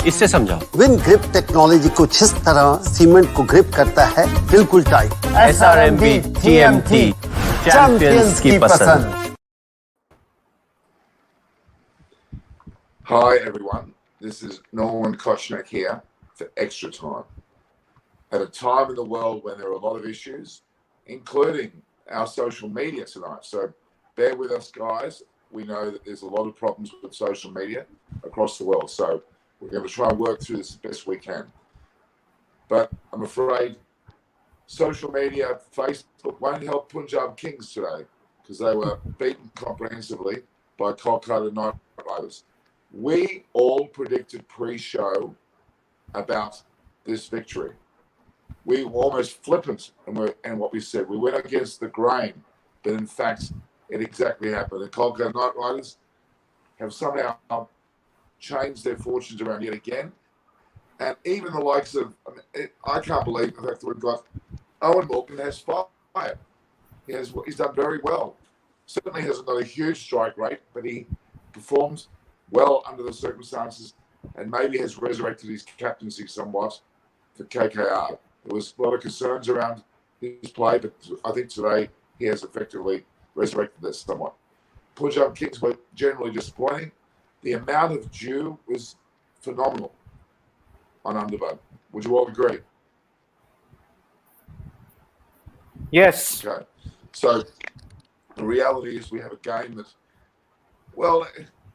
इससे समझाओ। Win grip technology कुछ इस तरह सीमेंट को ग्रिप करता है बिल्कुल टाइट। SRMB TMT चैंपियंस की पसंद। Hi everyone, this is Norman Kochnek here for Extra Time. At a time in the world when there are a lot of issues, including our social media tonight. So bear with us, guys. We know that there's a lot of problems with social media across the world. So we're going to try and work through this as best we can. But I'm afraid social media, Facebook won't help Punjab Kings today because they were beaten comprehensively by Kolkata Knight Riders. We all predicted pre-show about this victory. We were almost flippant in what we said. We went against the grain, but in fact, it exactly happened. The Kolkata Knight Riders have somehow changed their fortunes around yet again. And even the likes of, I can't believe the fact that we've got Eoin Morgan has fire. He's done very well. Certainly hasn't got a huge strike rate, but he performs well under the circumstances and maybe has resurrected his captaincy somewhat for KKR. There was a lot of concerns around his play, but I think today he has effectively resurrected this somewhat. Punjab Kings were generally disappointing. The amount of dew was phenomenal on Ahmedabad. Would you all agree? Yes. Okay. So the reality is we have a game that, well,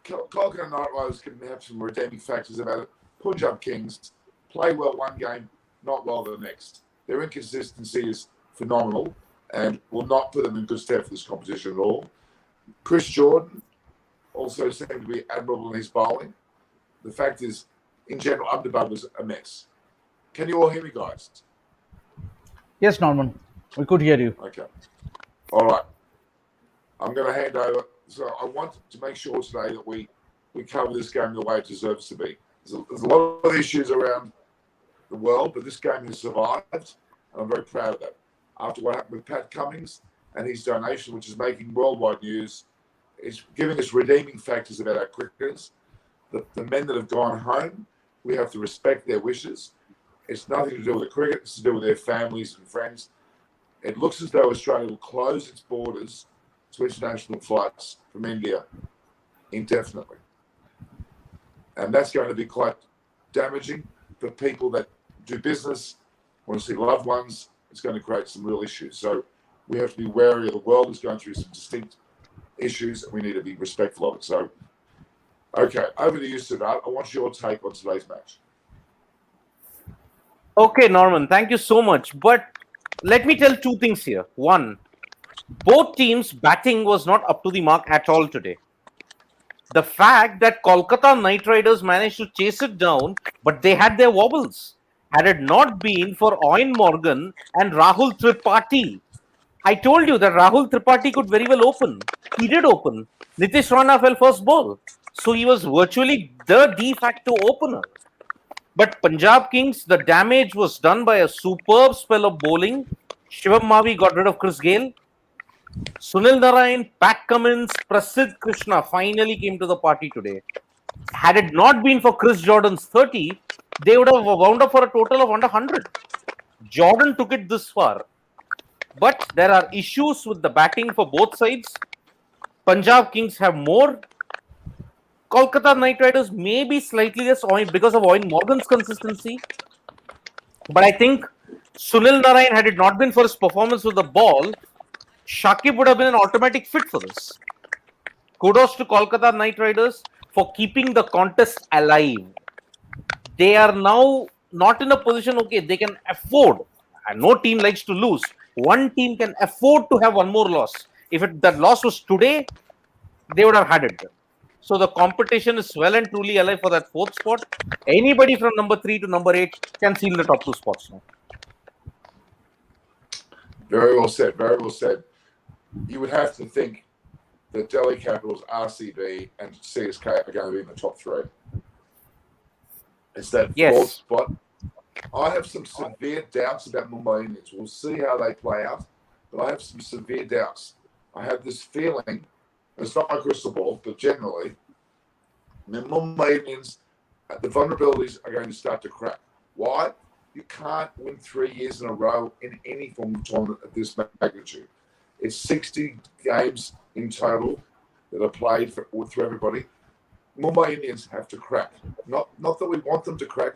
Kolkata Knight Riders can have some redeeming factors about it. Punjab Kings play well one game, not well the next. Their inconsistency is phenomenal and will not put them in good stead for this competition at all. Chris Jordan also seemed to be admirable in his bowling. The fact is, in general, Ahmedabad was a mess. Can you all hear me, guys? Yes, Norman. We could hear you. Okay. All right. I'm going to hand over. So I want to make sure today that we cover this game the way it deserves to be. There's a lot of issues around the world, but this game has survived, and I'm very proud of that. After what happened with Pat Cummins and his donation, which is making worldwide news, it's giving us redeeming factors about our cricketers. The men that have gone home, we have to respect their wishes. It's nothing to do with the cricket, it's to do with their families and friends. It looks as though Australia will close its borders to international flights from India indefinitely. And that's going to be quite damaging for people that do business, want to see loved ones. It's going to create some real issues. So we have to be wary of the world is going through some distinct issues and we need to be respectful of it. So, okay, over to you, Siddharth. I want your take on today's match. Okay, Norman, thank you so much. But let me tell two things here. One, both teams' batting was not up to the mark at all today. The fact that Kolkata Knight Riders managed to chase it down, but they had their wobbles. Had it not been for Eoin Morgan and Rahul Tripathi, I told you that Rahul Tripathi could very well open. He did open. Nitish Rana fell first ball. So he was virtually the de facto opener. But Punjab Kings, the damage was done by a superb spell of bowling. Shivam Mavi got rid of Chris Gale. Sunil Narayan, Pat Cummins, Prasidh Krishna finally came to the party today. Had it not been for Chris Jordan's 30, they would have wound up for a total of under 100. Jordan took it this far. But there are issues with the batting for both sides. Punjab Kings have more. Kolkata Knight Riders may be slightly less because of Eoin Morgan's consistency. But I think Sunil Narayan, had it not been for his performance with the ball, Shakib would have been an automatic fit for this. Kudos to Kolkata Knight Riders for keeping the contest alive. They are now not in a position, okay, they can afford, and no team likes to lose. One team can afford to have one more loss. If that loss was today, they would have had it. So the competition is well and truly alive for that fourth spot. Anybody from number 3 to number 8 can seal the top 2 spots now. Very well said. Very well said. You would have to think that Delhi Capitals, RCB, and CSK are going to be in the top 3. It's that fourth spot. I have some severe doubts about Mumbai Indians. We'll see how they play out, but I have some severe doubts. I have this feeling, it's not my crystal ball, but generally, the Mumbai Indians the vulnerabilities are going to start to crack. Why? You can't win 3 years in a row in any form of tournament of this magnitude. It's 60 games in total that are played through everybody. Mumbai Indians have to crack. Not that we want them to crack,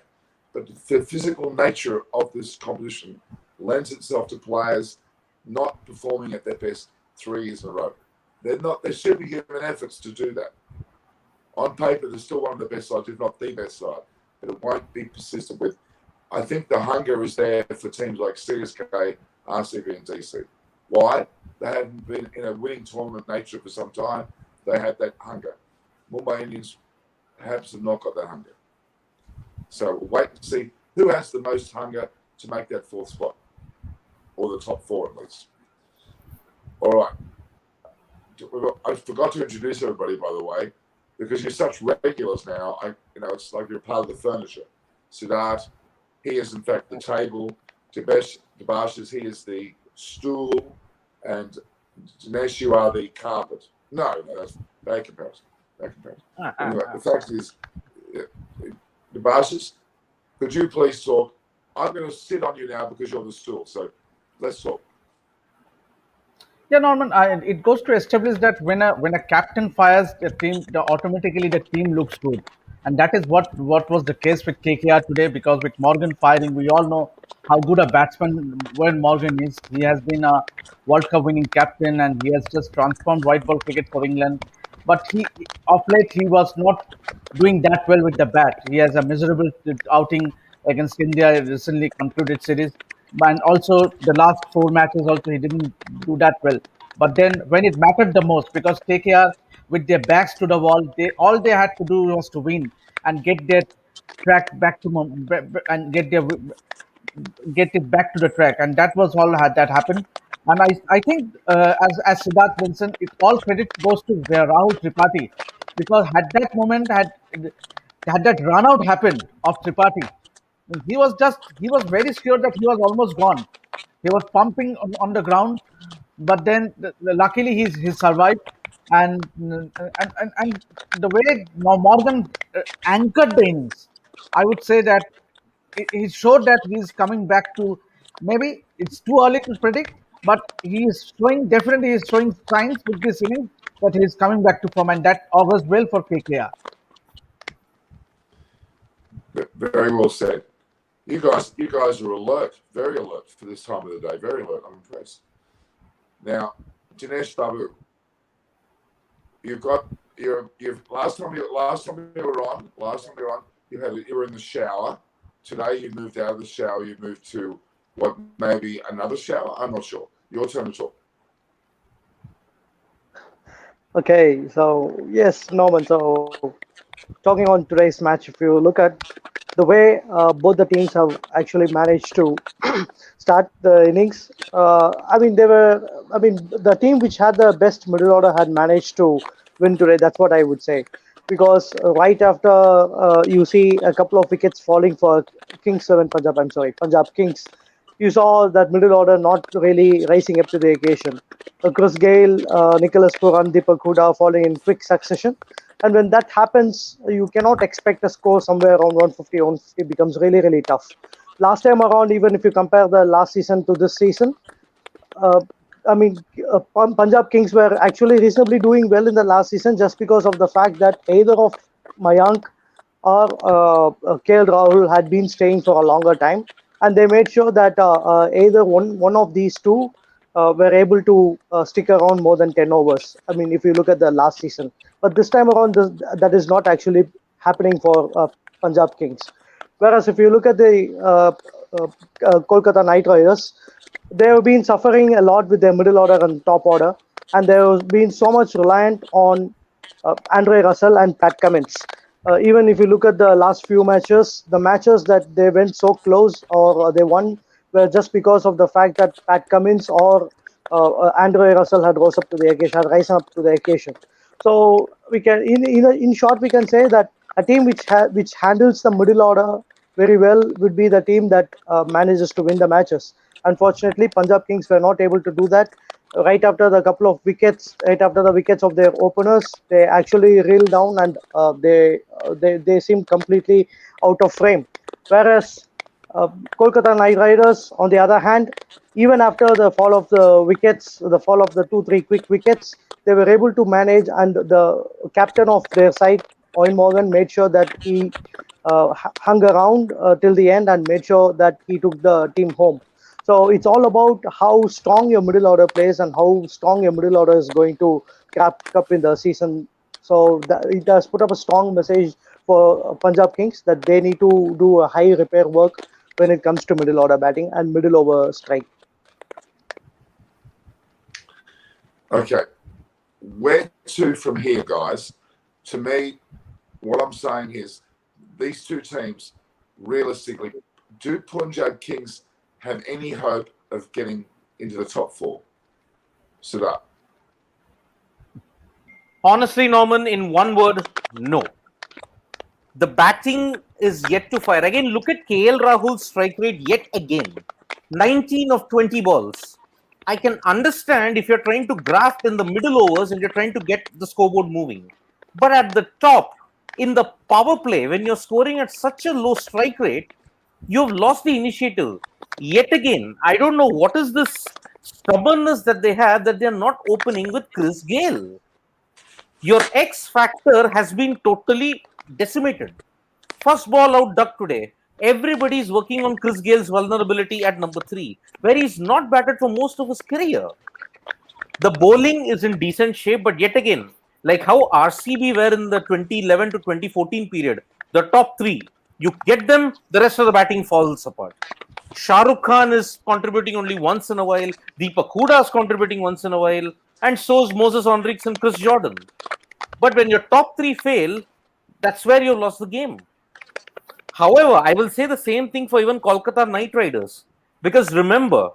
but the physical nature of this competition lends itself to players not performing at their best 3 years in a row. They're superhuman efforts to do that. On paper, they're still one of the best sides, if not the best side, but it won't be persistent with. I think the hunger is there for teams like CSK, RCB, and DC. Why? They haven't been in a winning tournament nature for some time. They have that hunger. Mumbai Indians perhaps have not got that hunger. So we'll wait and see who has the most hunger to make that fourth spot, or the top four at least. All right. I forgot to introduce everybody, by the way, because you're such regulars now. It's like you're part of the furniture. Siddharth, he is in fact the table. Debashis, he is the stool, and Dinesh, you are the carpet. No, that's bad comparison. Anyway, the fact is, Debashis, could you please talk? I'm going to sit on you now because you're the stool. So let's talk. Yeah, Norman. It goes to establish that when a captain fires the team, automatically the team looks good, and that is what was the case with KKR today. Because with Morgan firing, we all know how good a batsman Eoin Morgan is. He has been a World Cup winning captain, and he has just transformed white ball cricket for England. But of late, he was not doing that well with the bat. He has a miserable outing against India recently concluded series, and also the last four matches also he didn't do that well. But then when it mattered the most, because KKR with their backs to the wall, they had to do was to win and get their track back to and get it back to the track, and that was all that happened. And I think as Siddharth mentioned, it all credit goes to Rahul Tripathi, because had that run out happened of Tripathi, he was very sure that he was almost gone. He was pumping on the ground, but then luckily he survived. And the way now Morgan anchored the innings, I would say that he showed that he's coming back to. Maybe it's too early to predict, but he is showing signs with this inning that he is coming back to form, and that augurs well for KKR. Very well said. You guys are alert, very alert for this time of the day. Very alert. I'm impressed. Now, Dinesh Babu, you've last time you were on, you were in the shower. Today you moved out of the shower. You moved to what, maybe another shower? I'm not sure. Your turn to talk. Okay, so yes, Norman. So talking on today's match, if you look at the way both the teams have actually managed to start the innings, the team which had the best middle order had managed to win today. That's what I would say, because right after you see a couple of wickets falling for Punjab Kings, you saw that middle order not really rising up to the occasion. Chris Gale, Nicholas Puran, Deepak Huda falling in quick succession. And when that happens, you cannot expect a score somewhere around 150. 150 becomes really, really tough. Last time around, even if you compare the last season to this season, Punjab Kings were actually reasonably doing well in the last season, just because of the fact that either of Mayank or KL Rahul had been staying for a longer time, and they made sure that either one of these two were able to stick around more than 10 overs. I mean, if you look at the last season. But this time around, that is not actually happening for Punjab Kings. Whereas if you look at the Kolkata Knight Riders, they have been suffering a lot with their middle order and top order, and they have been so much reliant on Andre Russell and Pat Cummins. Even if you look at the last few matches, the matches that they went so close or they won were just because of the fact that Pat Cummins or Andre Russell had risen up to the occasion. So we can, in short, we can say that a team which handles the middle order very well would be the team that manages to win the matches. Unfortunately, Punjab Kings were not able to do that. Right after the wickets of their openers, they actually reeled down and they they seem completely out of frame. Whereas uh, Kolkata Knight Riders, on the other hand, even after the fall of the wickets, the fall of the 2-3 quick wickets, they were able to manage, and the captain of their side, Eoin Morgan, made sure that he hung around till the end and made sure that he took the team home. So it's all about how strong your middle order plays and how strong your middle order is going to crack up in the season. So it has put up a strong message for Punjab Kings that they need to do a high repair work when it comes to middle order batting and middle over strike. Okay, where to from here, guys? To me, what I'm saying is these two teams, realistically, do Punjab Kings have any hope of getting into the top four? Sit up. Honestly, Norman, in one word, no. The batting is yet to fire. Again, look at KL Rahul's strike rate yet again. 19 of 20 balls. I can understand if you're trying to graft in the middle overs and you're trying to get the scoreboard moving. But at the top, in the power play, when you're scoring at such a low strike rate, you've lost the initiative. Yet again, I don't know what is this stubbornness that they have that they're not opening with Chris Gale. Your X factor has been totally decimated. First ball out duck today. Everybody is working on Chris Gale's vulnerability at number 3, where he's not batted for most of his career. The bowling is in decent shape, but yet again, like how RCB were in the 2011 to 2014 period, the top 3, you get them, the rest of the batting falls apart. Shah Rukh Khan is contributing only once in a while, Deepak Hooda is contributing once in a while, and so is Moses Henriques and Chris Jordan. But when your top 3 fail, that's where you lost the game. However, I will say the same thing for even Kolkata Knight Riders. Because remember,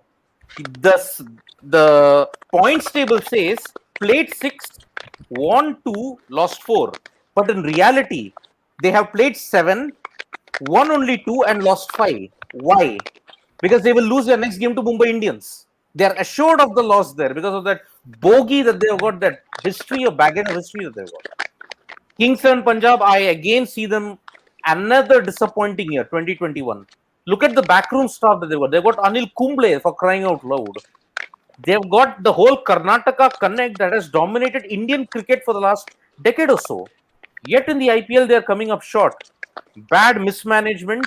the points table says played 6, won 2, lost 4. But in reality, they have played 7, won only 2 and lost 5. Why? Because they will lose their next game to Mumbai Indians. They are assured of the loss there because of that bogey that they have got, that history of baggage history that they've got. Kings and Punjab, I again see them another disappointing year, 2021. Look at the backroom staff that they've got. They've got Anil Kumble, for crying out loud. They've got the whole Karnataka connect that has dominated Indian cricket for the last decade or so. Yet in the IPL, they are coming up short. Bad mismanagement,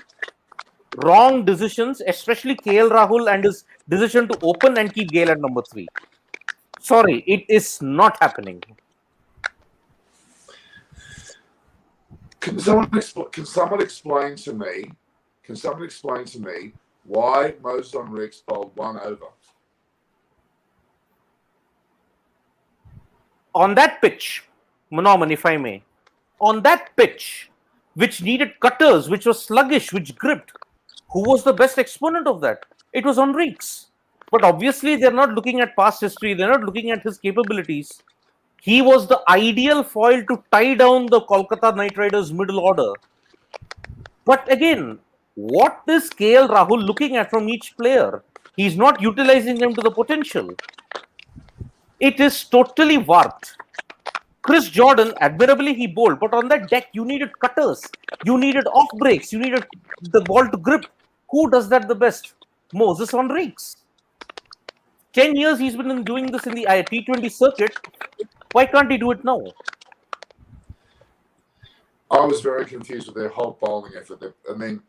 wrong decisions, especially KL Rahul and his decision to open and keep Gale at number 3. Sorry, it is not happening. Can someone explain to me? Can someone explain to me why Moses Henriques bowled 1 over? On that pitch, Norman, if I may, on that pitch, which needed cutters, which was sluggish, which gripped, who was the best exponent of that? It was Henriques. But obviously, they're not looking at past history. They're not looking at his capabilities. He was the ideal foil to tie down the Kolkata Knight Riders middle order. But again, what is KL Rahul looking at from each player? He's not utilizing them to the potential. It is totally warped. Chris Jordan, admirably he bowled, but on that deck you needed cutters, you needed off breaks, you needed the ball to grip. Who does that the best? Moses Henriques. 10 years he's been doing this in the T20 circuit. Why can't he do it now? I was very confused with their whole bowling effort. I mean,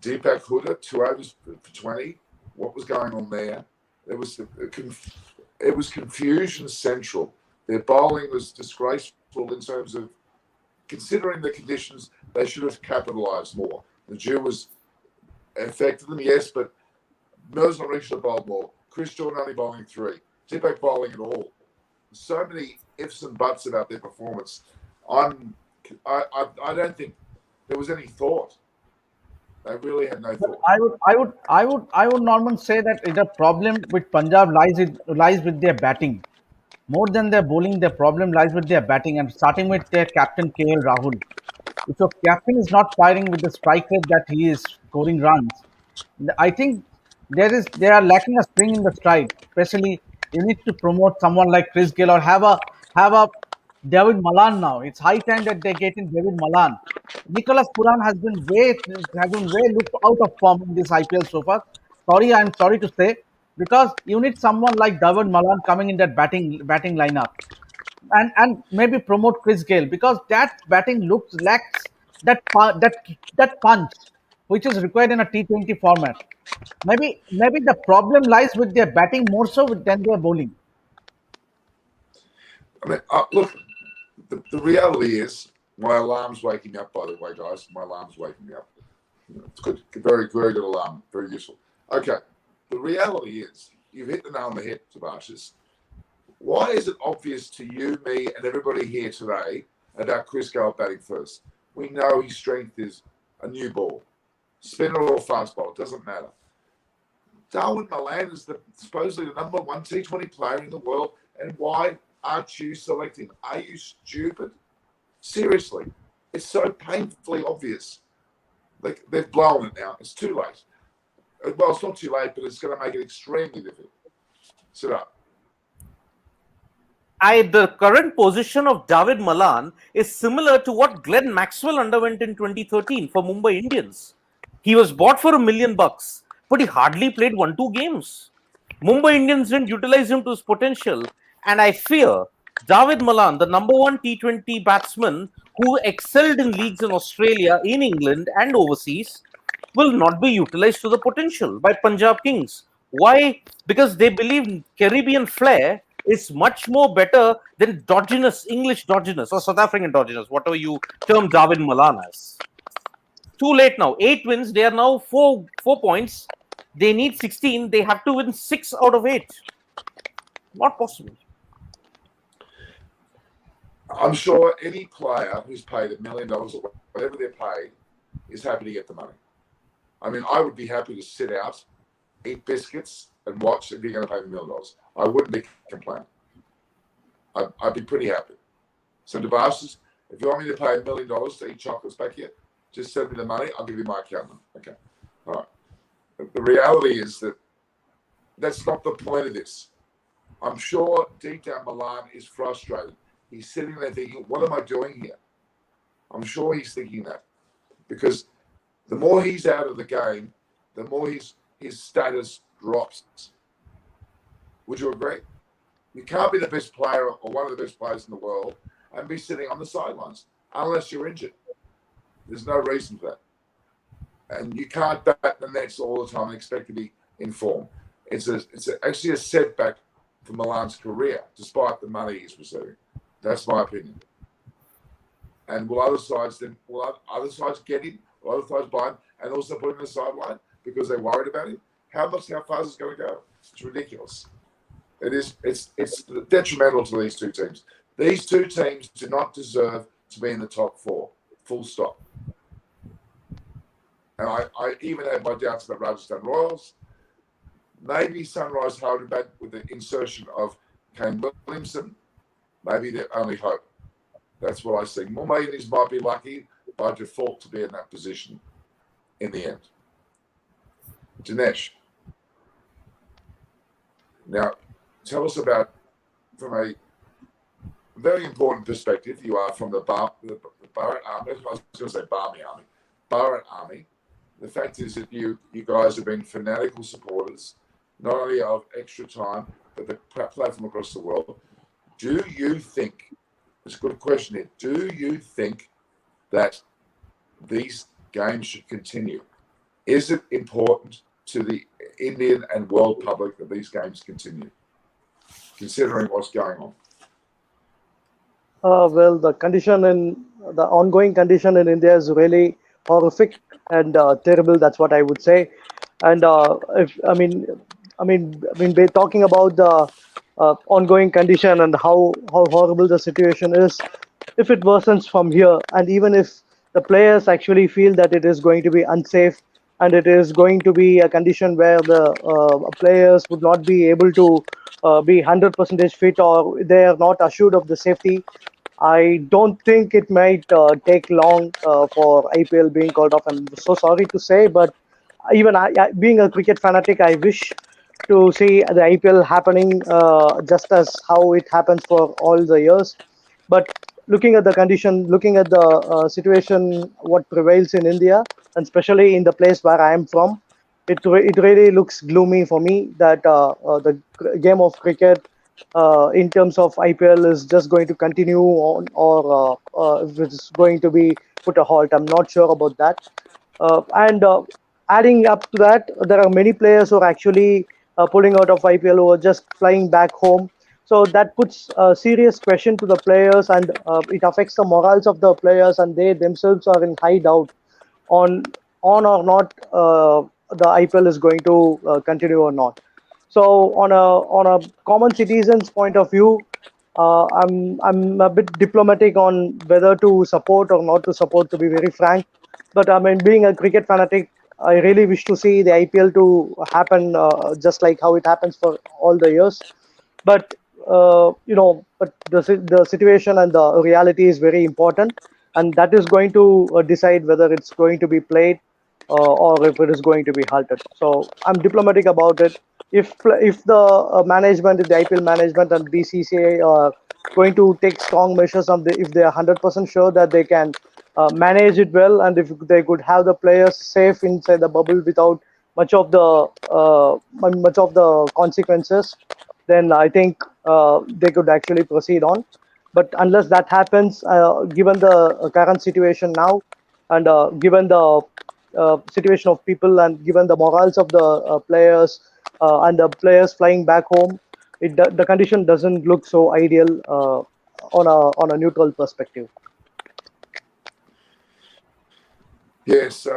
Deepak Hooda, 2 overs for 20. What was going on there? It was confusion central. Their bowling was disgraceful in terms of, considering the conditions, they should have capitalised more. The dew was affected them, yes, but Moses Henriques should have bowled more. Chris Jordan only bowling 3. Deepak bowling at all. So many ifs and buts about their performance. I don't think there was any thought. They really had no thought. I would Norman say that the problem with Punjab lies with their batting. More than their bowling, their problem lies with their batting, and starting with their captain KL Rahul. If your captain is not firing with the strike rate that he is scoring runs, I think they are lacking a spring in the stride. Especially, you need to promote someone like Chris Gale or have a David Malan now. It's high time that they get in David Malan. Nicholas Puran has been way looked out of form in this IPL so far. I'm sorry to say, because you need someone like David Malan coming in that batting lineup, and maybe promote Chris Gale, because that batting lacks that punch which is required in a T20 format. Maybe the problem lies with their batting more so than their bowling. I mean, look, the reality is my alarm's waking me up, by the way, guys. My alarm's waking me up. It's good. Very, very good alarm. Very useful. Okay. The reality is you've hit the nail on the head, Tobias. Why is it obvious to you, me, and everybody here today about Chris Gale batting first? We know his strength is a new ball. Spinner or fast ball, it doesn't matter. Darwin Milan is supposedly the number one T20 player in the world, and why aren't you selecting? Are you stupid? Seriously, it's so painfully obvious. Like, they've blown it now. It's too late. Well, it's not too late, but it's going to make it extremely difficult. Sit up. The current position of David Malan is similar to what Glenn Maxwell underwent in 2013 for Mumbai Indians. He was bought for $1 million, but he hardly played 1-2 games. Mumbai Indians didn't utilize him to his potential, and I fear David Malan, the number one T20 batsman who excelled in leagues in Australia, in England, and overseas, will not be utilized to the potential by Punjab Kings. Why? Because they believe Caribbean flair is much more better than English dodginess or South African dodginess, whatever you term David Malan as. Too late now. 8 wins. They are now 4 points. They need 16. They have to win 6 out of 8. Not possible. I'm sure any player who's paid $1 million or whatever they're paid is happy to get the money. I mean, I would be happy to sit out, eat biscuits, and watch if you're going to pay $1 million. I wouldn't be complaining. I'd be pretty happy. So, Devastas, if you want me to pay $1 million to eat chocolates back here, just send me the money. I'll give you my account number. Okay. All right. The reality is that that's not the point of this. I'm sure deep down Milan is frustrated. He's sitting there thinking, what am I doing here? I'm sure he's thinking that. Because the more he's out of the game, the more his status drops. Would you agree? You can't be the best player or one of the best players in the world and be sitting on the sidelines unless you're injured. There's no reason for that. And you can't bat the nets all the time and expect to be in form. It's actually a setback for Milan's career, despite the money he's receiving. That's my opinion. And will other sides get him? Will other sides buy him and also put him on the sideline because they're worried about him? How far is it going to go? It's ridiculous. It's detrimental to these two teams. These two teams do not deserve to be in the top 4. Full stop. And I even had my doubts about Rajasthan Royals. Maybe Sunrise Hyderabad with the insertion of Kane Williamson. Maybe their only hope. That's what I see. Mumbai Indians might be lucky by default to be in that position in the end. Dinesh, now tell us about, from a very important perspective, you are from the Bharat Army. I was going to say Barmy Army. Bharat Army. The fact is that you guys have been fanatical supporters, not only of Extra Time, but the platform across the world. Do you think, it's a good question here, do you think that these games should continue? Is it important to the Indian and world public that these games continue, considering what's going on? Well, the ongoing condition in India is really horrific and terrible. That's what I would say. And we're talking about the ongoing condition and how horrible the situation is. If it worsens from here, and even if the players actually feel that it is going to be unsafe and it is going to be a condition where the players would not be able to be 100% fit, or they are not assured of the safety, I don't think it might take long for IPL being called off. I'm so sorry to say, but even being a cricket fanatic, I wish to see the IPL happening just as how it happens for all the years. But looking at the condition, looking at the situation, what prevails in India, and especially in the place where I am from, it really looks gloomy for me that the game of cricket in terms of IPL is just going to continue on, or if it's going to be put a halt. I'm not sure about that. And adding up to that, there are many players who are actually pulling out of IPL who are just flying back home. So that puts a serious question to the players, and it affects the morals of the players, and they themselves are in high doubt on or not the IPL is going to continue or not. So on a common citizen's point of view, I'm a bit diplomatic on whether to support or not to support. To be very frank, but I mean, being a cricket fanatic, I really wish to see the IPL to happen just like how it happens for all the years. But but the situation and the reality is very important, and that is going to decide whether it's going to be played or if it is going to be halted. So I'm diplomatic about it. If the management, the IPL management and BCCI are going to take strong measures on if they are 100% sure that they can manage it well, and if they could have the players safe inside the bubble without much of the consequences, then I think they could actually proceed on. But unless that happens, given the current situation now, and given the situation of people, and given the morals of the players and the players flying back home, the condition doesn't look so ideal on a neutral perspective. Yes,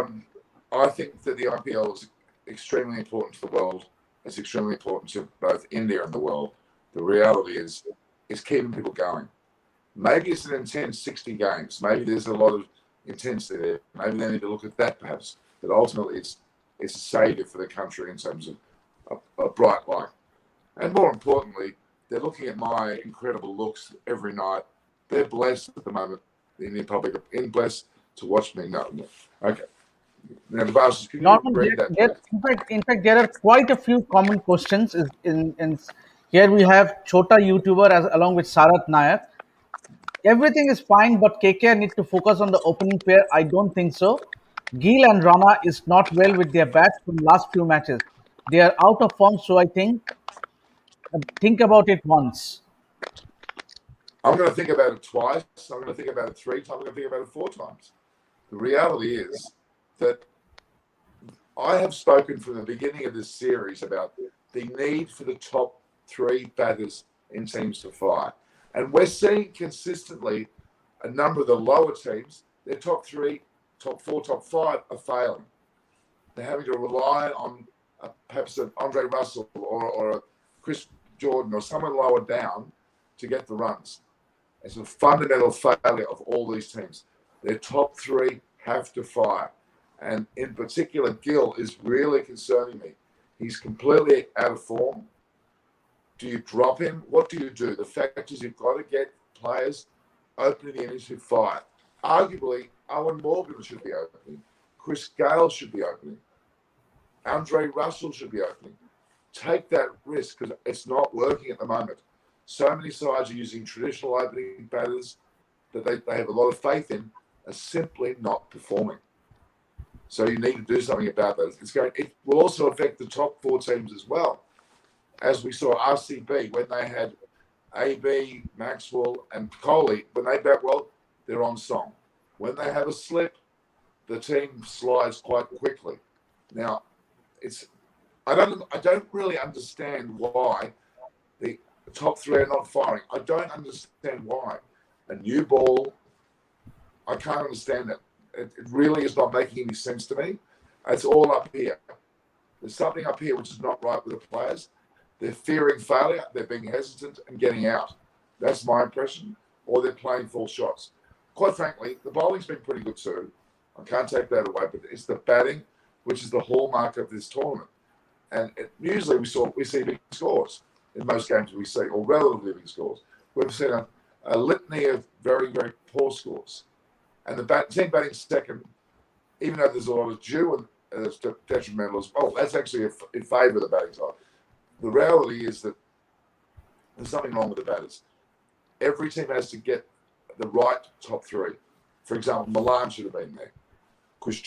I think that the IPL is extremely important to the world. It's extremely important to both India and the world. The reality is, it's keeping people going. Maybe it's an intense 60 games. Maybe there's a lot of intensity there. Maybe they need to look at that perhaps. But ultimately, it's a saviour for the country in terms of a bright light. And more importantly, they're looking at my incredible looks every night. They're blessed at the moment, the Indian public are blessed to watch me. No. Okay. Now, Devasis, can you Norman, read that, there, please? in fact, there are quite a few common questions. Here we have Chota YouTuber as along with Sarath Nayak. Everything is fine, but KKR need to focus on the opening pair. I don't think so. Gill and Rana is not well with their bats from last few matches. They are out of form, so I think about it once. I'm going to think about it twice. I'm going to think about it 3 times. I'm going to think about it 4 times. The reality is that I have spoken from the beginning of this series about the need for the top 3 batters in teams to fire. And we're seeing consistently a number of the lower teams, their top 3, top 4, top 5 are failing. They're having to rely on perhaps an Andre Russell or a Chris Jordan or someone lower down to get the runs. It's a fundamental failure of all these teams. Their top 3 have to fire. And in particular, Gill is really concerning me. He's completely out of form. Do you drop him? What do you do? The fact is you've got to get players opening the innings who fire. Arguably, Eoin Morgan should be opening. Chris Gale should be opening. Andre Russell should be opening. Take that risk because it's not working at the moment. So many sides are using traditional opening batters that they have a lot of faith in are simply not performing. So you need to do something about that. It will also affect the top 4 teams as well. As we saw RCB, when they had AB, Maxwell, and Kohli, when they bat well, they're on song. When they have a slip, the team slides quite quickly. Now, I don't really understand why the top 3 are not firing. I don't understand why. A new ball, I can't understand that. It really is not making any sense to me. It's all up here. There's something up here which is not right with the players. They're fearing failure. They're being hesitant and getting out. That's my impression. Or they're playing full shots. Quite frankly, the bowling's been pretty good too. I can't take that away, but it's the batting which is the hallmark of this tournament. And usually we see big scores in most games we see, or relatively big scores. We've seen a litany of very, very poor scores. And the team batting second, even though there's a lot of due and it's detrimental as well, that's actually in favour of the batting side. The reality is that there's something wrong with the batters. Every team has to get the right top three. For example, Milan should have been there. Chris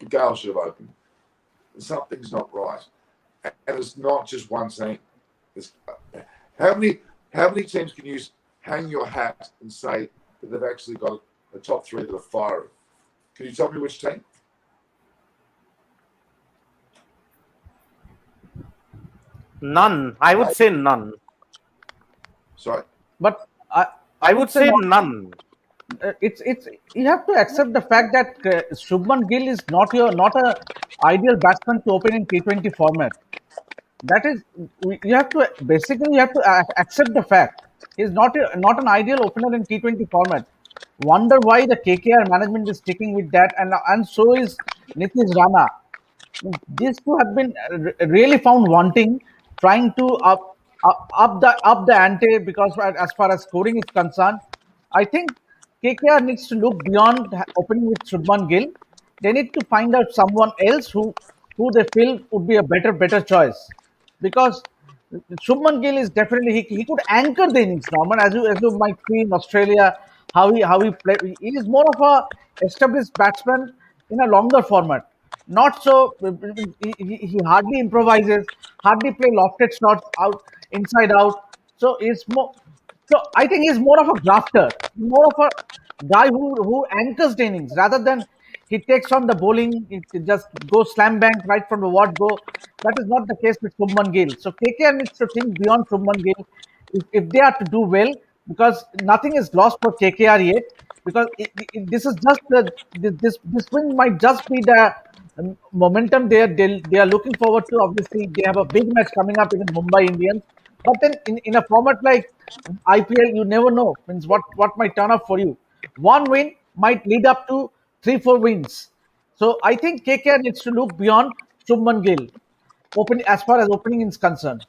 Gale should have opened. Something's not right, and it's not just one team. How many teams can you hang your hat and say that they've actually got a top three that are firing? Can you tell me which team? None. I would say none. Sorry? But I would say none. It's you have to accept the fact that Shubman Gill is not a ideal batsman to open in T20 format. That is, you have to accept the fact he's not an ideal opener in T20 format. Wonder why the KKR management is sticking with that, and so is Nitish Rana. These two have been really found wanting, trying to up the ante, because as far as scoring is concerned, I think KKR needs to look beyond opening with Shubman Gill. They need to find out someone else who they feel would be a better choice, because Shubman Gill is definitely he could anchor the innings, Norman, as you might see in Australia, how he play. He is more of a established batsman in a longer format. Not so he hardly improvises, hardly play lofted shots out inside out. So it's more. So I think he's more of a grafter, more of a guy who anchors the innings rather than he takes on the bowling. It just goes slam bang right from the word go. That is not the case with Shubman Gill. So KKR needs to think beyond Shubman Gill if they are to do well, because nothing is lost for KKR yet. Because this is just this win might just be the momentum they are looking forward to. Obviously, they have a big match coming up against Mumbai Indians. But then in a format like IPL, you never know means what might turn up for you. One win might lead up to 3-4 wins. So I think KKR needs to look beyond Shubman Gill, as far as opening is concerned.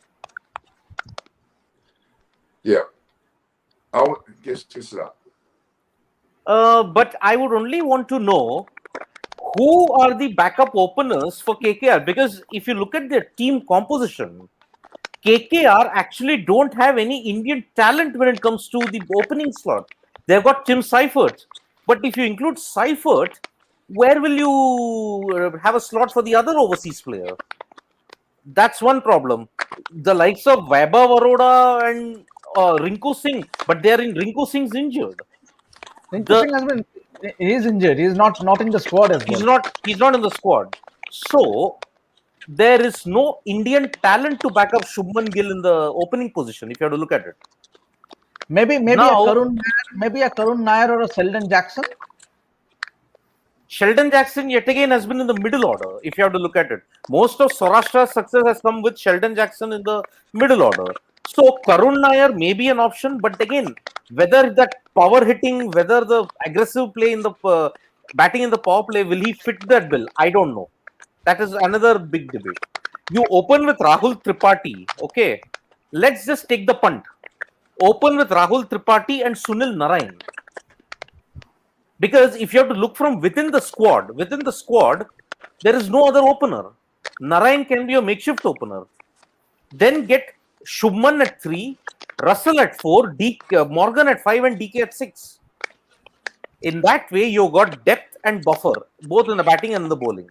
Yeah. I'll guess it up. But I would only want to know who are the backup openers for KKR, because if you look at their team composition, KKR actually don't have any Indian talent when it comes to the opening slot. They've got Tim Seifert, but if you include Seifert, where will you have a slot for the other overseas player? That's one problem. The likes of Vaibhav Arora and Rinku Singh, but Rinku Singh's injured. Rinku Singh he is injured. He is not in the squad as well. He's not in the squad. So there is no Indian talent to back up Shubman Gill in the opening position, if you have to look at it. Maybe a Karun Nair or a Sheldon Jackson. Sheldon Jackson yet again has been in the middle order, if you have to look at it. Most of Saurashtra's success has come with Sheldon Jackson in the middle order. So Karun Nair may be an option, but again, whether that power hitting, whether the aggressive play in the batting in the power play, will he fit that bill? I don't know. That is another big debate. You open with Rahul Tripathi, okay? Let's just take the punt. Open with Rahul Tripathi and Sunil Narayan. Because if you have to look from within the squad, there is no other opener. Narayan can be a makeshift opener. Then get Shubman at 3, Russell at 4, Morgan at 5, and DK at 6. In that way, you got depth and buffer, both in the batting and in the bowling.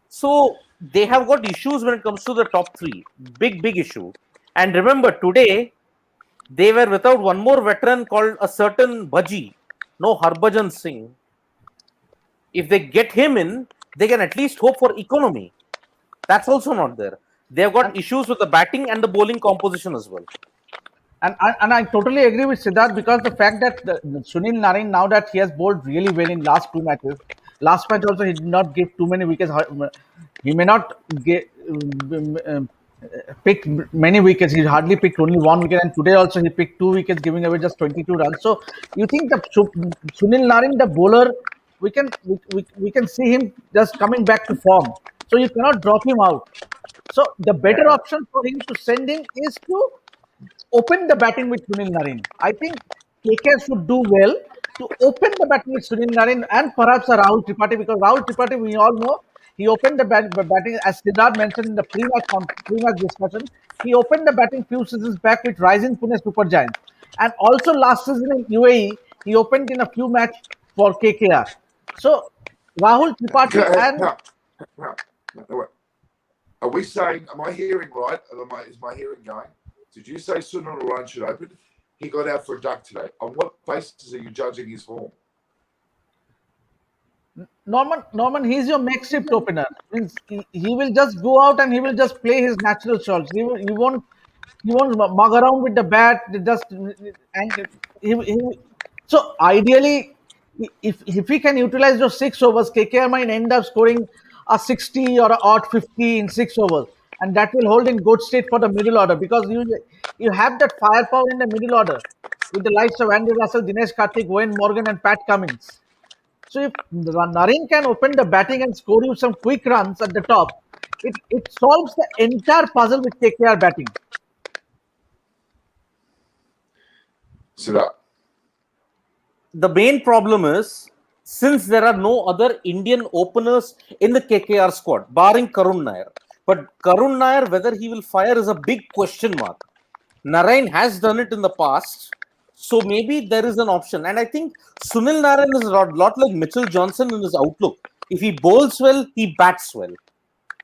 So they have got issues when it comes to the top 3. Big issue. And remember, today, they were without one more veteran called a certain Bhaji. No Harbhajan Singh. If they get him in, they can at least hope for economy. That's also not there. They've got issues with the batting and the bowling composition as well. And I totally agree with Siddharth, because the fact that Sunil Narayan, now that he has bowled really well in last 2 matches, last match also he did not give too many wickets. He may not pick many wickets. He hardly picked only 1 wicket, and today also he picked 2 wickets, giving away just 22 runs. So you think that Sunil Narayan, the bowler, we can see him just coming back to form. So you cannot drop him out. So the better option for him to send in is to open the batting with Sunil Narayan. I think KKR should do well to open the batting with Sunil Narayan and perhaps a Rahul Tripathi, because Rahul Tripathi, we all know, he opened the batting, as Siddharth mentioned in the pre-match discussion. He opened the batting few seasons back with Rising Pune Super Giants. And also last season in UAE, he opened in a few matches for KKR. So Rahul Tripathi and Now, now, now, are we saying, am I hearing right? Is my hearing going? Did you say Sunil Narine should open? He got out for a duck today. On what basis are you judging his form? Norman, he's your makeshift opener. Means he will just go out and he will just play his natural shots. He won't mug around with the bat. Just and he so ideally, if he can utilize those 6 overs, KKR might end up scoring a 60 or a odd 50 in 6 overs, and that will hold in good state for the middle order because you have that firepower in the middle order with the likes of Andy Russell, Dinesh Karthik, Eoin Morgan, and Pat Cummins. So if Nareen can open the batting and score you some quick runs at the top, it solves the entire puzzle with KKR batting. Sit up. The main problem is since there are no other Indian openers in the KKR squad, barring Karun Nair. But Karun Nair, whether he will fire is a big question mark. Narain has done it in the past, so maybe there is an option. And I think Sunil Narain is a lot like Mitchell Johnson in his outlook. If he bowls well, he bats well.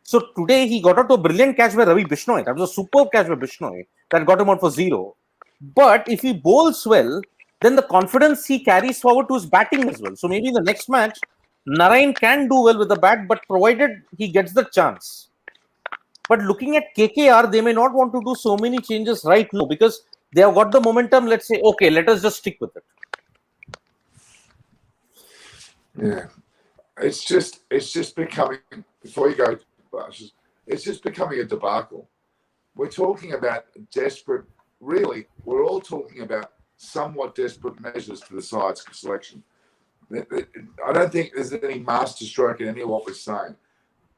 So today he got out to a brilliant catch by Ravi Bishnoi. That was a superb catch by Bishnoi that got him out for 0. But if he bowls well, then the confidence he carries forward to his batting as well. So maybe in the next match, Narain can do well with the bat, but provided he gets the chance. But looking at KKR, they may not want to do so many changes right now because they have got the momentum. Let's say, okay, let us just stick with it. Yeah. It's just becoming, before you go, it's just becoming a debacle. We're talking about desperate, really, we're all talking about somewhat desperate measures for the side's selection. I don't think there's any master stroke in any of what we're saying.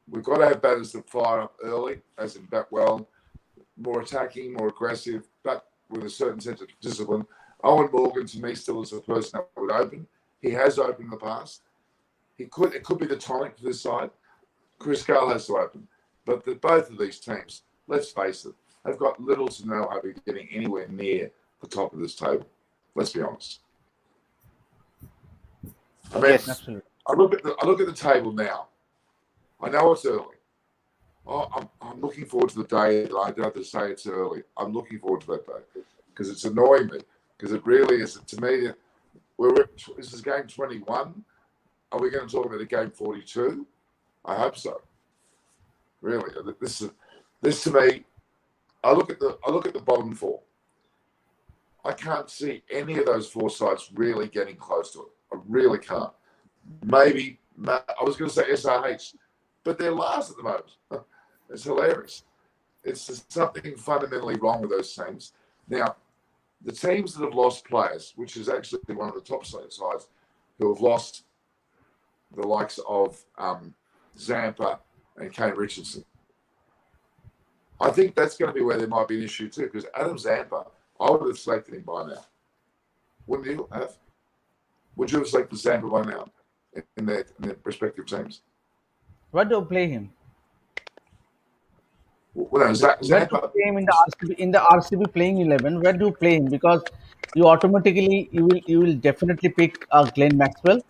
We've got to have batters that fire up early, as in bat well, more attacking, more aggressive, but with a certain sense of discipline. Eoin Morgan, to me, still is a person that would open. He has opened in the past. It could be the tonic for this side. Chris Gale has to open. But both of these teams, let's face it, have got little to no hope of getting anywhere near the top of this table. Let's be honest. I mean, Yes, absolutely. I look at the table now. I know it's early. I'm looking forward to the day that I don't have to say it's early. I'm looking forward to that day because it's annoying me because it really is. To me, this is game 21. Are we going to talk about a game 42? I hope so. Really, this to me. I look at the bottom four. I can't see any of those four sides really getting close to it. I really can't. Maybe I was going to say SRH, but they're last at the moment. It's hilarious. It's just something fundamentally wrong with those teams. Now, the teams that have lost players, which is actually one of the top sides who have lost the likes of Zampa and Kane Richardson. I think that's going to be where there might be an issue too, because Adam Zampa, I would have selected him by now. Wouldn't you have? Would you have selected Zampa by now in their respective teams? Where do you play him? Well, no, Where do you Zampa. play him in the RCB playing 11? Where do you play him? Because you automatically you will definitely pick Glenn Maxwell,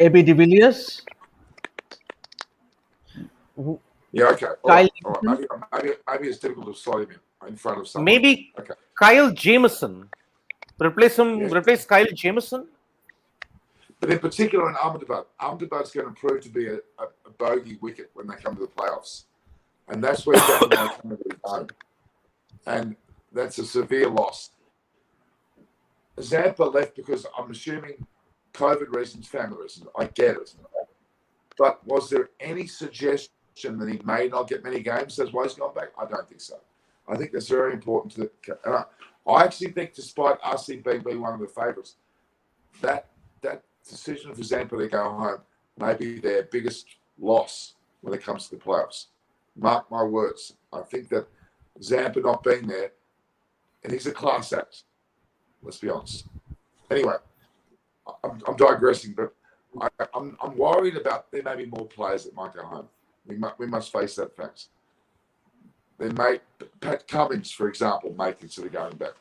AB de Villiers, Yeah, okay. Kyle. All right. Maybe it's difficult to slot him in front of someone. Maybe Okay. Kyle Jameson. Replace him. Yes. Replace Kyle Jameson. But in particular in Ahmedabad's going to prove to be a bogey wicket when they come to the playoffs. And that's where he's going to come to the home. And that's a severe loss. Zampa left because I'm assuming COVID reasons, family reasons. I get it. But was there any suggestion that he may not get many games? That's why he's gone back? I don't think so. I think that's very important to the. I actually think, despite RCB being one of the favourites, that decision for Zampa to go home may be their biggest loss when it comes to the playoffs. Mark my words. I think that Zampa not being there, and he's a class act. Let's be honest. Anyway, I'm digressing, but I'm worried about there may be more players that might go home. We must face that fact. then Pat Cummins, for example, may consider going back.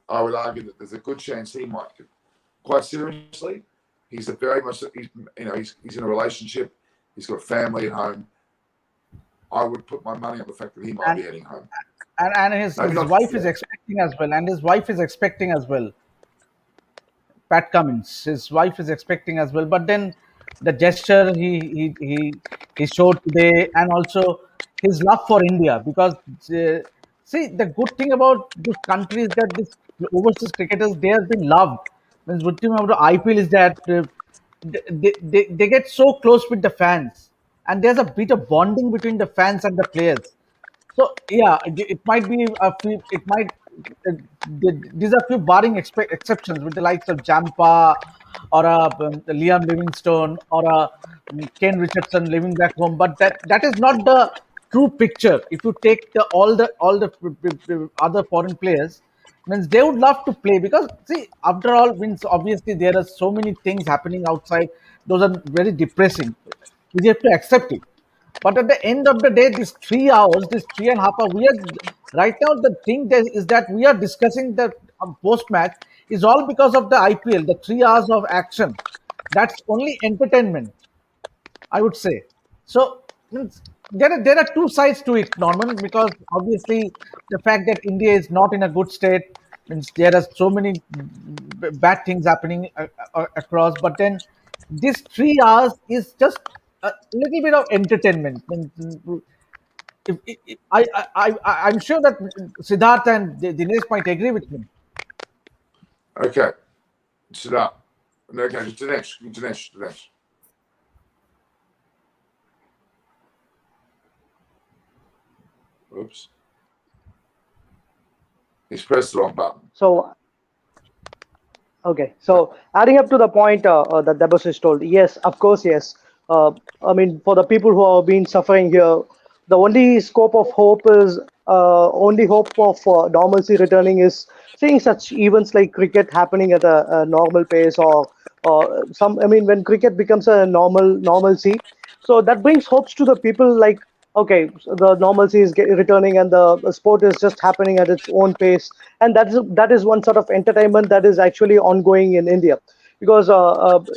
I would argue that there's a good chance he might. Quite seriously, he's in a relationship. He's got a family at home. I would put my money on the fact that he might be heading home. And his wife is expecting as well. And his wife is expecting as well. Pat Cummins, his wife is expecting as well. But then the gesture he showed today, and also his love for India, because see, the good thing about this country is that this overseas cricketers, they have been loved. The good thing about the IPL is that they get so close with the fans, and there's a bit of bonding between the fans and the players. So yeah, it might be a few. It might. uh, These are few barring exceptions with the likes of Jampa or Liam Livingstone or Ken Richardson living back home. But that is not the true picture. If you take all the other foreign players, means they would love to play, because see, after all, means obviously there are so many things happening outside. Those are very depressing. We have to accept it. But at the end of the day, these 3 hours, this 3.5 hours, we are right now. The thing is that we are discussing the post match is all because of the IPL, the 3 hours of action. That's only entertainment, I would say. So means there are two sides to it, Norman, because obviously the fact that India is not in a good state means there are so many bad things happening across. But then this 3 hours is just a little bit of entertainment. I'm sure that Siddharth and Dinesh might agree with me. Okay, sit up. Okay, Dinesh. Oops. He's pressed the wrong button. So, okay. So, adding up to the point that Debus told, yes, of course, yes. I mean, for the people who have been suffering here, the only scope of hope is, only hope of normalcy returning is seeing such events like cricket happening at a normal pace, or some. I mean, when cricket becomes a normalcy, so that brings hopes to the people. Like, okay, so the normalcy is returning, and the sport is just happening at its own pace, and that is one sort of entertainment that is actually ongoing in India. Because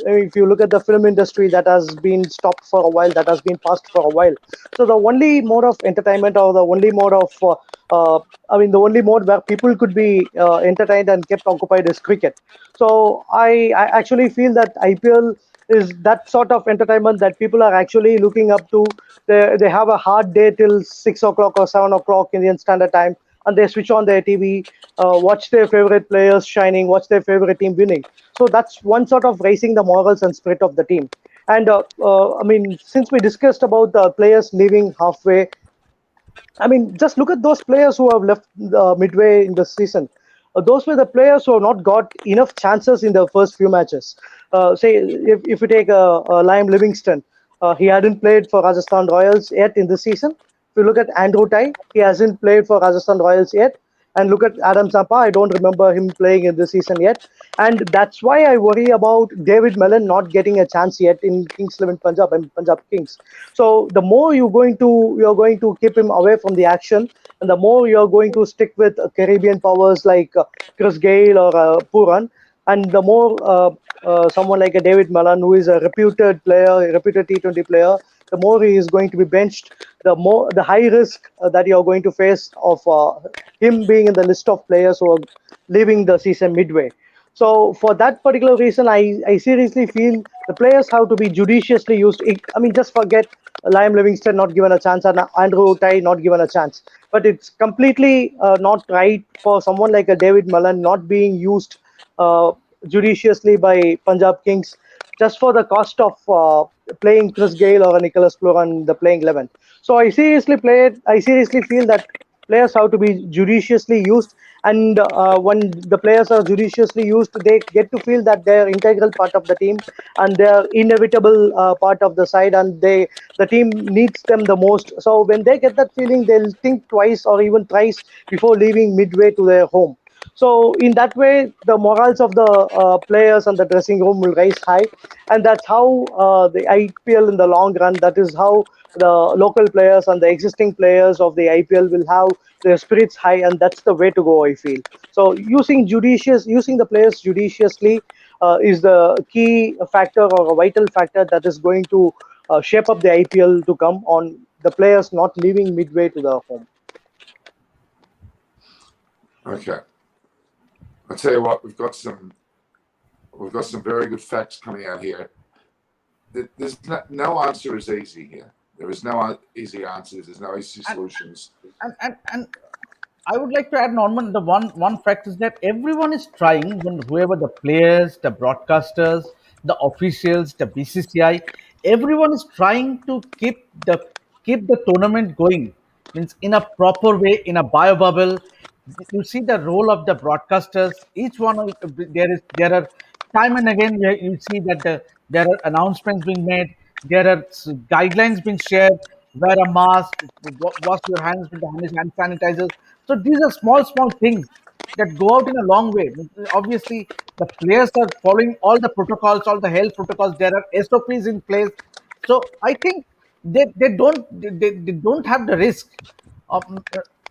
if you look at the film industry, that has been stopped for a while, that has been passed for a while. So the only mode of entertainment, or the only mode of the only mode where people could be entertained and kept occupied is cricket. So I actually feel that IPL is that sort of entertainment that people are actually looking up to. They have a hard day till 6 o'clock or 7 o'clock Indian Standard Time, and they switch on their TV, watch their favorite players shining, watch their favorite team winning. So that's one sort of raising the morals and spirit of the team. And I mean, since we discussed about the players leaving halfway, I mean, just look at those players who have left midway in the season. Those were the players who have not got enough chances in the first few matches. Say, if you take Liam Livingston, he hadn't played for Rajasthan Royals yet in the season. If you look at Andrew Ty, he hasn't played for Rajasthan Royals yet. And look at Adam Zampa, I don't remember him playing in the season yet. And that's why I worry about David Mellon not getting a chance yet in Kings 11 Punjab and Punjab Kings. So the more you're going to keep him away from the action, and the more you're going to stick with Caribbean powers like Chris Gayle or Puran, and the more someone like a David Mellon, who is a reputed player, a reputed T20 player, the more he is going to be benched, the high risk that you're going to face of him being in the list of players who are leaving the season midway. So for that particular reason, I seriously feel the players have to be judiciously used. I mean, just forget Liam Livingston not given a chance and Andrew Ty not given a chance. But it's completely not right for someone like a David Mellon not being used judiciously by Punjab Kings just for the cost of playing Chris Gayle or Nicholas Puran in the playing 11. So I seriously feel that players have to be judiciously used, and when the players are judiciously used, they get to feel that they're integral part of the team, and they're inevitable part of the side, and the team needs them the most. So when they get that feeling, they'll think twice or even thrice before leaving midway to their home. So in that way, the morals of the players and the dressing room will rise high, and that's how the IPL in the long run. That is how the local players and the existing players of the IPL will have their spirits high, and that's the way to go, I feel. So using the players judiciously is the key factor or a vital factor that is going to shape up the IPL to come on the players not leaving midway to the home. Okay. I tell you what, we've got some very good facts coming out here. There's no answer is easy here. There is no easy answers. There's no easy solutions. And I would like to add, Norman, the one fact is that everyone is trying, when whoever the players, the broadcasters, the officials, the BCCI, everyone is trying to keep the tournament going. Means in a proper way, in a bio bubble. You see the role of the broadcasters. Each one there are time and again you see that there are announcements being made. There are guidelines being shared. Wear a mask, wash your hands with the hand sanitizers. So these are small things that go out in a long way. Obviously, the players are following all the protocols, all the health protocols. There are SOPs in place. So I think they don't have the risk.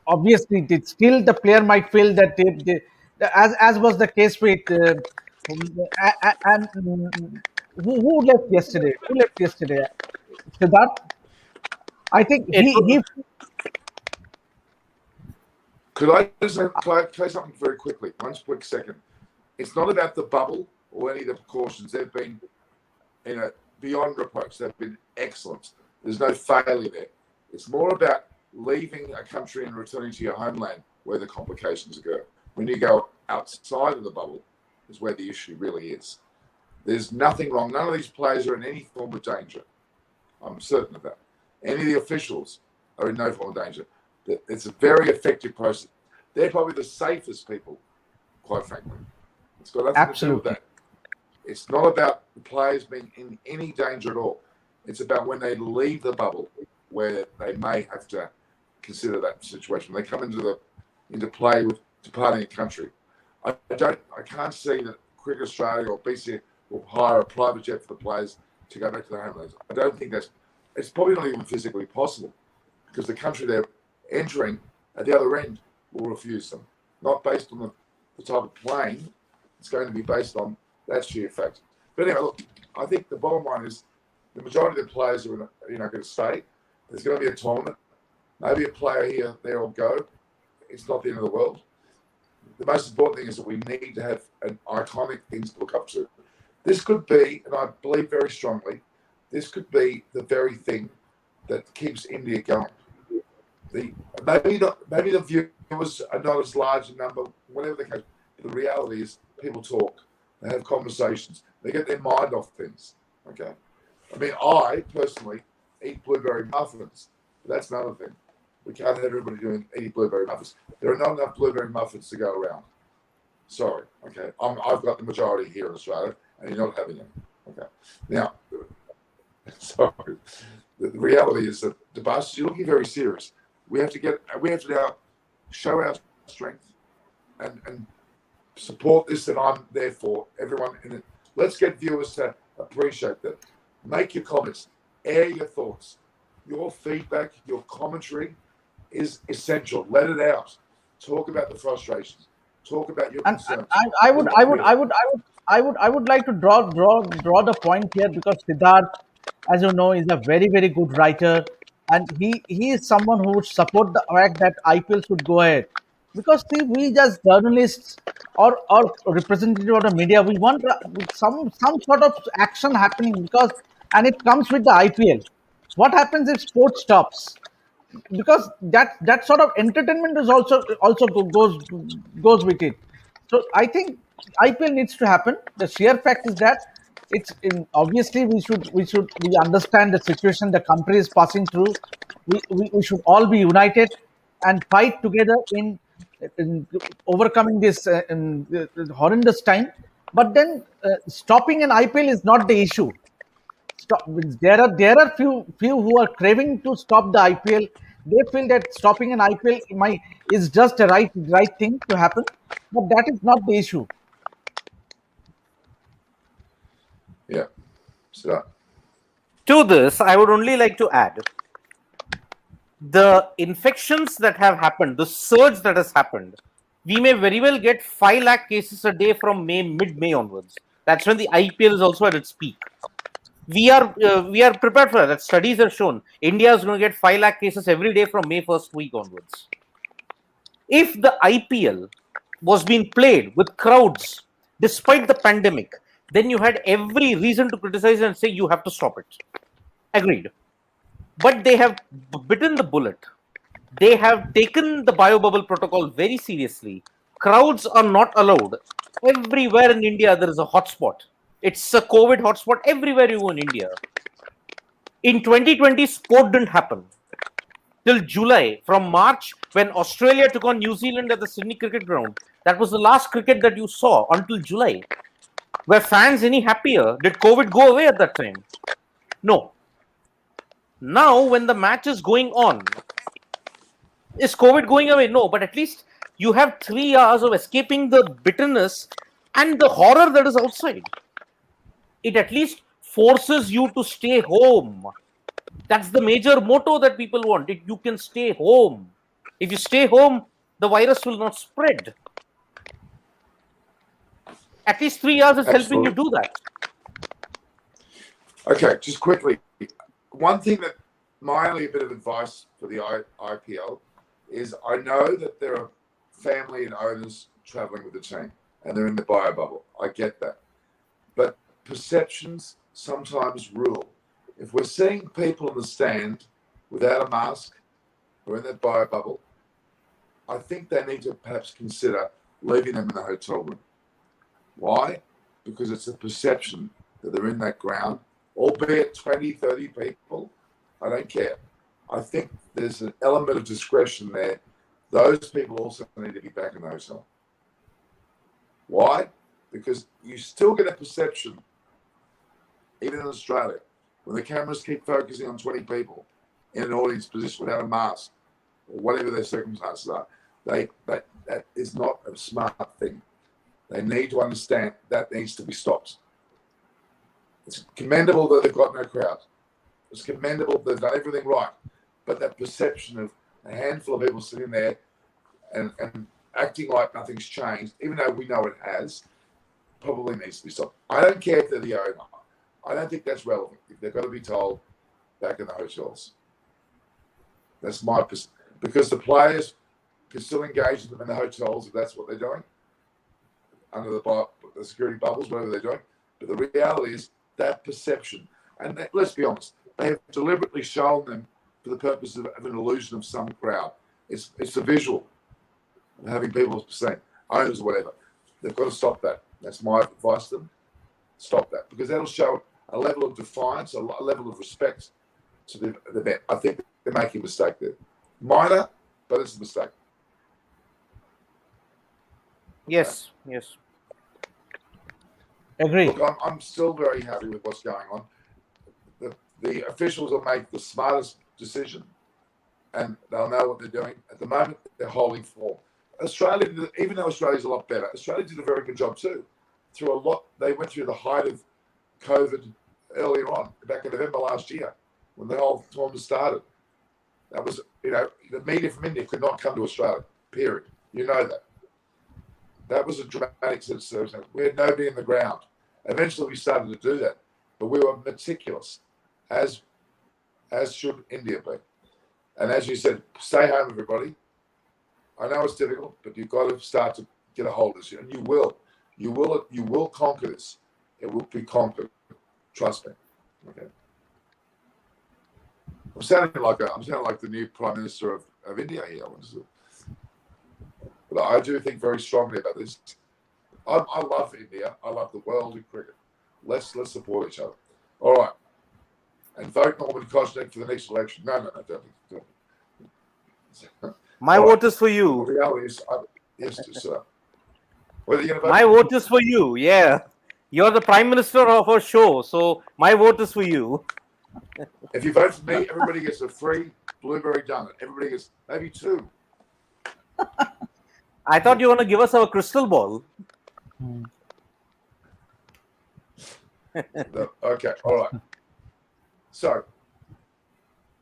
Obviously, still the player might feel that as was the case with and who left yesterday? Who left yesterday? Siddharth. I think It he Could I just say something very quickly? One quick second. It's not about the bubble or any of the precautions. They've been, beyond reproach. They've been excellent. There's no failure there. It's more about leaving a country and returning to your homeland where the complications occur. When you go outside of the bubble is where the issue really is. There's nothing wrong. None of these players are in any form of danger. I'm certain of that. Any of the officials are in no form of danger. It's a very effective process. They're probably the safest people, quite frankly. It's got nothing to do with that. It's not about the players being in any danger at all. It's about when they leave the bubble where they may have to consider that situation. When they come into play with departing a country. I can't see that Cricket Australia or BC will hire a private jet for the players to go back to their homelands. I don't think it's probably not even physically possible because the country they're entering at the other end will refuse them. Not based on the type of plane, it's going to be based on that sheer fact. But anyway, look, I think the bottom line is the majority of the players are going to stay. There's going to be a tournament. Maybe a player here, there will go. It's not the end of the world. The most important thing is that we need to have an iconic things to look up to. This could be, and I believe very strongly, this could be the very thing that keeps India going. Maybe the viewers are not as large a number, whatever the case. The reality is people talk, they have conversations, they get their mind off things. Okay. I mean, I personally eat blueberry muffins, but that's another thing. We can't have everybody eating blueberry muffins. There are not enough blueberry muffins to go around. Sorry. Okay. I've got the majority here in Australia, and you're not having them. Okay. Now, sorry. The reality is that the Debas, you're looking very serious. We have to now show our strength and support this that I'm there for. Everyone in it. Let's get viewers to appreciate that. Make your comments, air your thoughts, your feedback, your commentary is essential. Let it out. Talk about the frustrations. Talk about your concerns. I would like to draw the point here because Siddharth, as you know, is a very good writer, and he is someone who would support the fact that IPL should go ahead. Because see, we as journalists or representative of the media, we want some sort of action happening and it comes with the IPL. What happens if sport stops? Because that sort of entertainment is also goes with it. So I think IPL needs to happen. The sheer fact is that obviously we understand the situation the country is passing through. We should all be united and fight together in overcoming this horrendous time. But then stopping an IPL is not the issue. Stop. There are few who are craving to stop the IPL. They feel that stopping an IPL is just a right thing to happen, but that is not the issue. Yeah. So To this, I would only like to add the infections that have happened, the surge that has happened. We may very well get 5 lakh cases a day from mid May onwards. That's when the IPL is also at its peak. We are prepared for that. That studies have shown India is going to get 5 lakh cases every day from May first week onwards. If the IPL was being played with crowds despite the pandemic, then you had every reason to criticize and say you have to stop it. Agreed. But they have bitten the bullet. They have taken the biobubble protocol very seriously. Crowds are not allowed. Everywhere in India, there is a hotspot. It's a COVID hotspot everywhere you go in India. In 2020, sport didn't happen till July. From March, when Australia took on New Zealand at the Sydney Cricket Ground, that was the last cricket that you saw until July. Were fans any happier? Did COVID go away at that time? No. Now, when the match is going on, is COVID going away? No, but at least you have 3 hours of escaping the bitterness and the horror that is outside. It at least forces you to stay home. That's the major motto that people want. You can stay home. If you stay home, the virus will not spread. At least 3 hours is helping you do that. okay, just quickly, one thing that my only bit of advice for the IPL is I know that there are family and owners traveling with the team and they're in the bio bubble. I get that. But perceptions sometimes rule. If we're seeing people in the stand without a mask or in that bio bubble, I think they need to perhaps consider leaving them in the hotel room. Why? Because it's a perception that they're in that ground, albeit 20, 30 people. I don't care. I think there's an element of discretion there. Those people also need to be back in the hotel. Why? Because you still get a perception, even in Australia, when the cameras keep focusing on 20 people in an audience position without a mask, or whatever their circumstances are, that is not a smart thing. They need to understand that needs to be stopped. It's commendable that they've got no crowd. It's commendable that they've done everything right. But that perception of a handful of people sitting there and acting like nothing's changed, even though we know it has, probably needs to be stopped. I don't care if they're the owner. I don't think that's relevant. If they've got to be told back in the hotels. That's my perspective. Because the players can still engage them in the hotels if that's what they're doing, under the security bubbles, whatever they're doing. But the reality is that perception, and that, let's be honest, they have deliberately shown them for the purpose of an illusion of some crowd. It's the visual of having people saying, owners or whatever. They've got to stop that. That's my advice to them. Stop that. Because that'll show a level of defiance, a level of respect to the event. I think they're making a mistake there. Minor, but it's a mistake. Yes, yes. Agree. Look, I'm still very happy with what's going on. The officials will make the smartest decision and they'll know what they're doing. At the moment, they're holding form. Australia, even though Australia's a lot better, Australia did a very good job too. They went through the height of COVID earlier on, back in November last year, when the whole tournament started. That was, the media from India could not come to Australia, period. You know that. That was a dramatic set of circumstances. We had nobody in the ground. Eventually, we started to do that, but we were meticulous, as should India be. And as you said, stay home, everybody. I know it's difficult, but you've got to start to get a hold of this, and you will. You will conquer this. It will be conquered. Trust me. Okay. I'm sounding like the new Prime Minister of India here. But I do think very strongly about this. I love India. I love the world of cricket. Let's support each other. All right. And vote Norman Koshnik for the next election. No, don't. My vote is for you. The reality is, yes, sir. Whether you're going to vote My vote is for you. Yeah. You're the Prime Minister of our show, so my vote is for you. If you vote for me, everybody gets a free blueberry done it. Everybody gets maybe 2. I thought you were going to give us our crystal ball. Okay, all right. So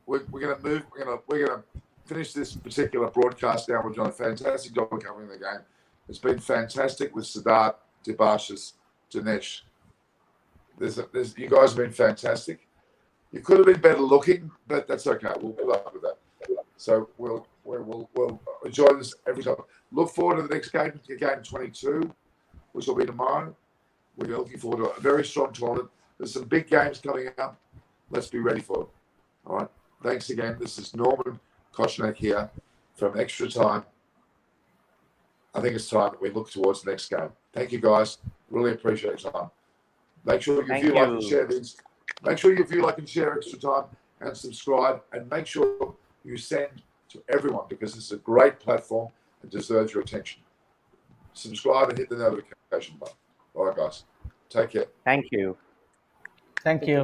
we're going to move. We're going to finish this particular broadcast now. We've done a fantastic job of covering the game. It's been fantastic with Siddharth, Debashis, Dinesh. You guys have been fantastic. You could have been better looking, but that's okay. We'll put up with that. So we'll enjoy this every time. Look forward to the next game, game 22, which will be tomorrow. We're looking forward to a very strong tournament. There's some big games coming up. Let's be ready for it. All right. Thanks again. This is Norman Koshnak here from Extra Time. I think it's time that we look towards the next game. Thank you, guys. Really appreciate your time. Make sure you view, like, and share these. Make sure you view, like, and share Extra Time and subscribe. And make sure you send to everyone because this is a great platform and deserves your attention. Subscribe and hit the notification button. All right, guys. Take care. Thank you. Thank you.